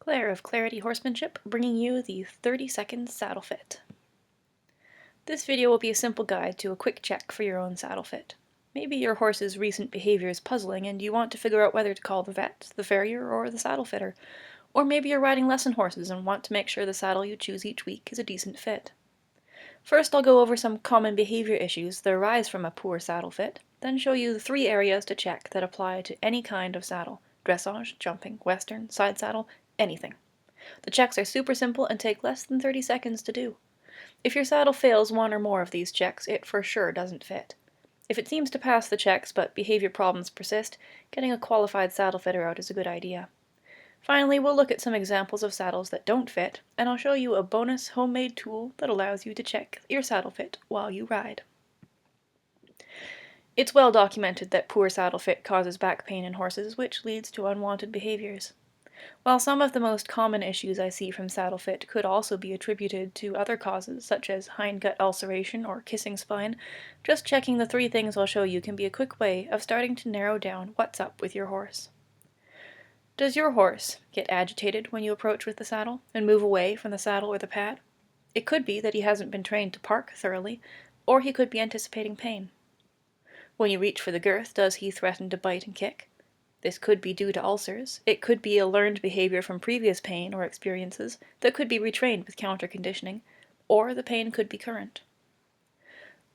Claire of Clarity Horsemanship, bringing you the 30-second saddle fit. This video will be a simple guide to a quick check for your own saddle fit. Maybe your horse's recent behavior is puzzling and you want to figure out whether to call the vet, the farrier, or the saddle fitter. Or maybe you're riding lesson horses and want to make sure the saddle you choose each week is a decent fit. First, I'll go over some common behavior issues that arise from a poor saddle fit, then show you the 3 areas to check that apply to any kind of saddle: dressage, jumping, western, side saddle, anything. The checks are super simple and take less than 30 seconds to do. If your saddle fails one or more of these checks, it for sure doesn't fit. If it seems to pass the checks but behavior problems persist, getting a qualified saddle fitter out is a good idea. Finally, we'll look at some examples of saddles that don't fit, and I'll show you a bonus homemade tool that allows you to check your saddle fit while you ride. It's well documented that poor saddle fit causes back pain in horses, which leads to unwanted behaviors. While some of the most common issues I see from saddle fit could also be attributed to other causes, such as hindgut ulceration or kissing spine, just checking the 3 things I'll show you can be a quick way of starting to narrow down what's up with your horse. Does your horse get agitated when you approach with the saddle and move away from the saddle or the pad? It could be that he hasn't been trained to park thoroughly, or he could be anticipating pain. When you reach for the girth, does he threaten to bite and kick? This could be due to ulcers. It could be a learned behavior from previous pain or experiences that could be retrained with counter-conditioning, or the pain could be current.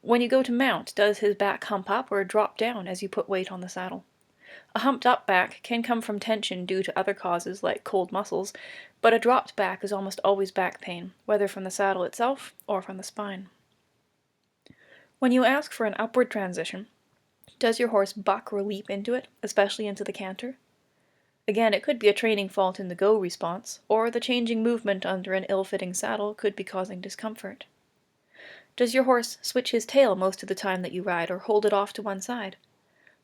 When you go to mount, does his back hump up or drop down as you put weight on the saddle? A humped up back can come from tension due to other causes like cold muscles, but a dropped back is almost always back pain, whether from the saddle itself or from the spine. When you ask for an upward transition, does your horse buck or leap into it, especially into the canter? Again, it could be a training fault in the go response, or the changing movement under an ill-fitting saddle could be causing discomfort. Does your horse switch his tail most of the time that you ride, or hold it off to one side?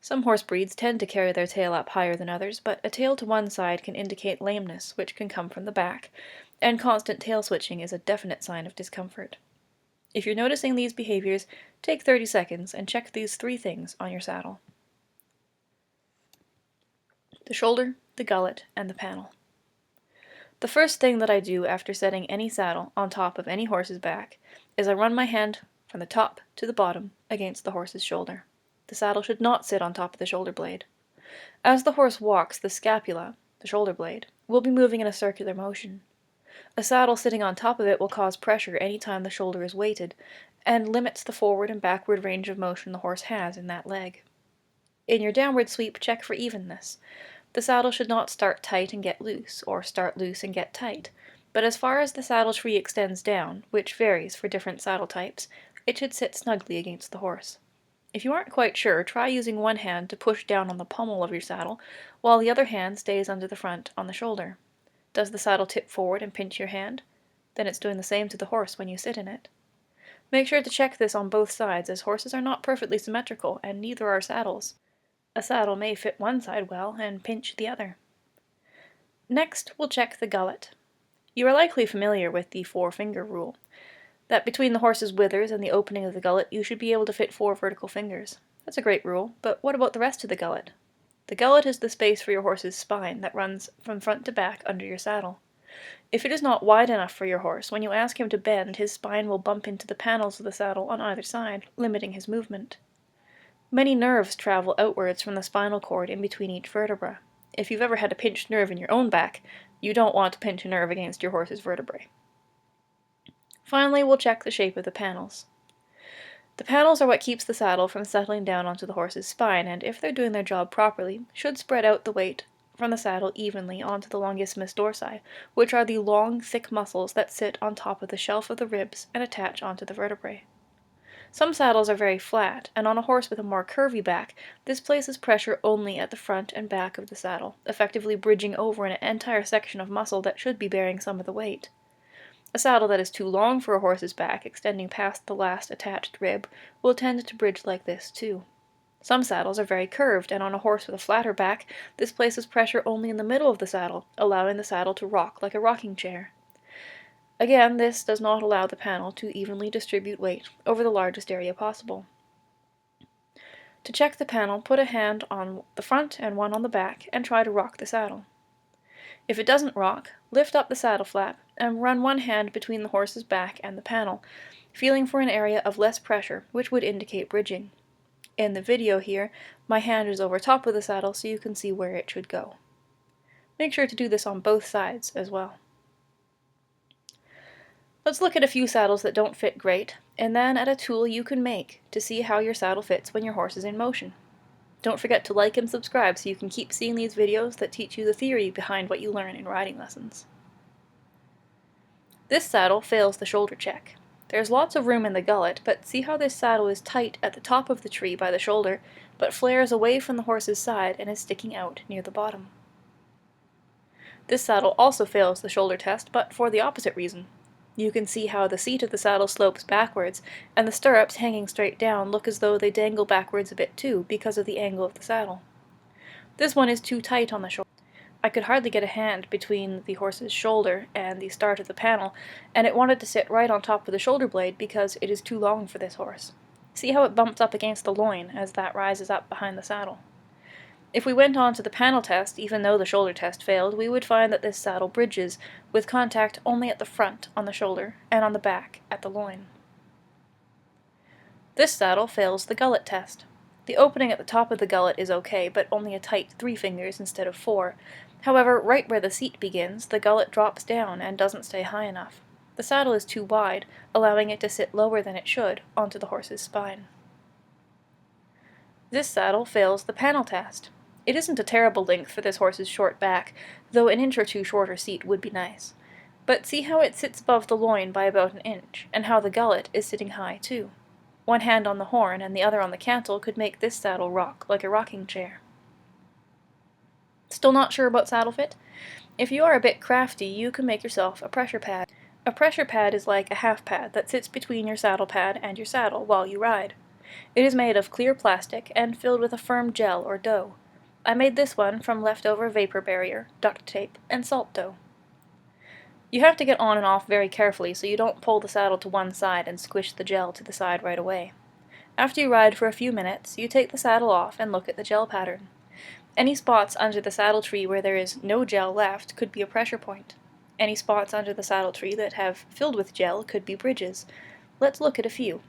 Some horse breeds tend to carry their tail up higher than others, but a tail to one side can indicate lameness, which can come from the back, and constant tail switching is a definite sign of discomfort. If you're noticing these behaviors, take 30 seconds and check these 3 things on your saddle: the shoulder, the gullet, and the panel. The first thing that I do after setting any saddle on top of any horse's back is I run my hand from the top to the bottom against the horse's shoulder. The saddle should not sit on top of the shoulder blade. As the horse walks, the scapula, the shoulder blade, will be moving in a circular motion. A saddle sitting on top of it will cause pressure any time the shoulder is weighted, and limits the forward and backward range of motion the horse has in that leg. In your downward sweep, check for evenness. The saddle should not start tight and get loose, or start loose and get tight, but as far as the saddle tree extends down, which varies for different saddle types, it should sit snugly against the horse. If you aren't quite sure, try using one hand to push down on the pommel of your saddle, while the other hand stays under the front on the shoulder. Does the saddle tip forward and pinch your hand? Then it's doing the same to the horse when you sit in it. Make sure to check this on both sides, as horses are not perfectly symmetrical, and neither are saddles. A saddle may fit one side well and pinch the other. Next, we'll check the gullet. You are likely familiar with the 4-finger rule, that between the horse's withers and the opening of the gullet you should be able to fit 4 vertical fingers. That's a great rule, but what about the rest of the gullet? The gullet is the space for your horse's spine that runs from front to back under your saddle. If it is not wide enough for your horse, when you ask him to bend, his spine will bump into the panels of the saddle on either side, limiting his movement. Many nerves travel outwards from the spinal cord in between each vertebra. If you've ever had a pinched nerve in your own back, you don't want to pinch a nerve against your horse's vertebrae. Finally, we'll check the shape of the panels. The panels are what keeps the saddle from settling down onto the horse's spine, and if they're doing their job properly, should spread out the weight from the saddle evenly onto the longissimus dorsi, which are the long, thick muscles that sit on top of the shelf of the ribs and attach onto the vertebrae. Some saddles are very flat, and on a horse with a more curvy back, this places pressure only at the front and back of the saddle, effectively bridging over an entire section of muscle that should be bearing some of the weight. A saddle that is too long for a horse's back, extending past the last attached rib, will tend to bridge like this too. Some saddles are very curved, and on a horse with a flatter back, this places pressure only in the middle of the saddle, allowing the saddle to rock like a rocking chair. Again, this does not allow the panel to evenly distribute weight over the largest area possible. To check the panel, put a hand on the front and one on the back, and try to rock the saddle. If it doesn't rock, lift up the saddle flap and run one hand between the horse's back and the panel, feeling for an area of less pressure, which would indicate bridging. In the video here, my hand is over top of the saddle so you can see where it should go. Make sure to do this on both sides as well. Let's look at a few saddles that don't fit great, and then at a tool you can make to see how your saddle fits when your horse is in motion. Don't forget to like and subscribe so you can keep seeing these videos that teach you the theory behind what you learn in riding lessons. This saddle fails the shoulder check. There's lots of room in the gullet, but see how this saddle is tight at the top of the tree by the shoulder, but flares away from the horse's side and is sticking out near the bottom. This saddle also fails the shoulder test, but for the opposite reason. You can see how the seat of the saddle slopes backwards, and the stirrups hanging straight down look as though they dangle backwards a bit too because of the angle of the saddle. This one is too tight on the shoulder. I could hardly get a hand between the horse's shoulder and the start of the panel, and it wanted to sit right on top of the shoulder blade because it is too long for this horse. See how it bumps up against the loin as that rises up behind the saddle. If we went on to the panel test, even though the shoulder test failed, we would find that this saddle bridges, with contact only at the front on the shoulder and on the back at the loin. This saddle fails the gullet test. The opening at the top of the gullet is okay, but only a tight 3 fingers instead of 4. However, right where the seat begins, the gullet drops down and doesn't stay high enough. The saddle is too wide, allowing it to sit lower than it should onto the horse's spine. This saddle fails the panel test. It isn't a terrible length for this horse's short back, though an inch or two shorter seat would be nice. But see how it sits above the loin by about an inch, and how the gullet is sitting high too. One hand on the horn and the other on the cantle could make this saddle rock like a rocking chair. Still not sure about saddle fit? If you are a bit crafty, you can make yourself a pressure pad. A pressure pad is like a half pad that sits between your saddle pad and your saddle while you ride. It is made of clear plastic and filled with a firm gel or dough. I made this one from leftover vapor barrier, duct tape, and salt dough. You have to get on and off very carefully so you don't pull the saddle to one side and squish the gel to the side right away. After you ride for a few minutes, you take the saddle off and look at the gel pattern. Any spots under the saddle tree where there is no gel left could be a pressure point. Any spots under the saddle tree that have filled with gel could be bridges. Let's look at a few.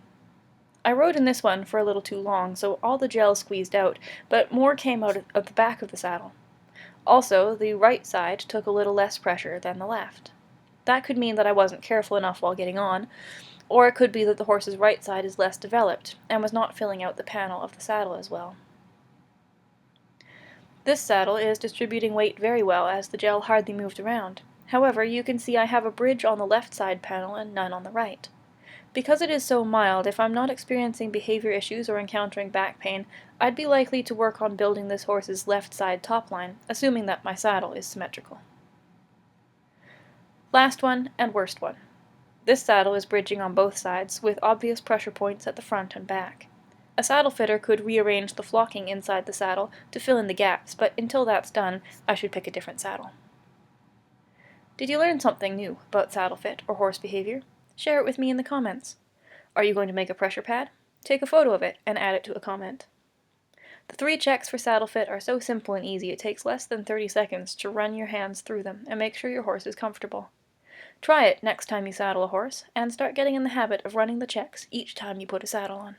I rode in this one for a little too long, so all the gel squeezed out, but more came out of the back of the saddle. Also, the right side took a little less pressure than the left. That could mean that I wasn't careful enough while getting on, or it could be that the horse's right side is less developed and was not filling out the panel of the saddle as well. This saddle is distributing weight very well as the gel hardly moved around. However, you can see I have a bridge on the left side panel and none on the right. Because it is so mild, if I'm not experiencing behavior issues or encountering back pain, I'd be likely to work on building this horse's left side top line, assuming that my saddle is symmetrical. Last one, and worst one. This saddle is bridging on both sides, with obvious pressure points at the front and back. A saddle fitter could rearrange the flocking inside the saddle to fill in the gaps, but until that's done, I should pick a different saddle. Did you learn something new about saddle fit or horse behavior? Share it with me in the comments. Are you going to make a pressure pad? Take a photo of it and add it to a comment. The 3 checks for saddle fit are so simple and easy it takes less than 30 seconds to run your hands through them and make sure your horse is comfortable. Try it next time you saddle a horse and start getting in the habit of running the checks each time you put a saddle on.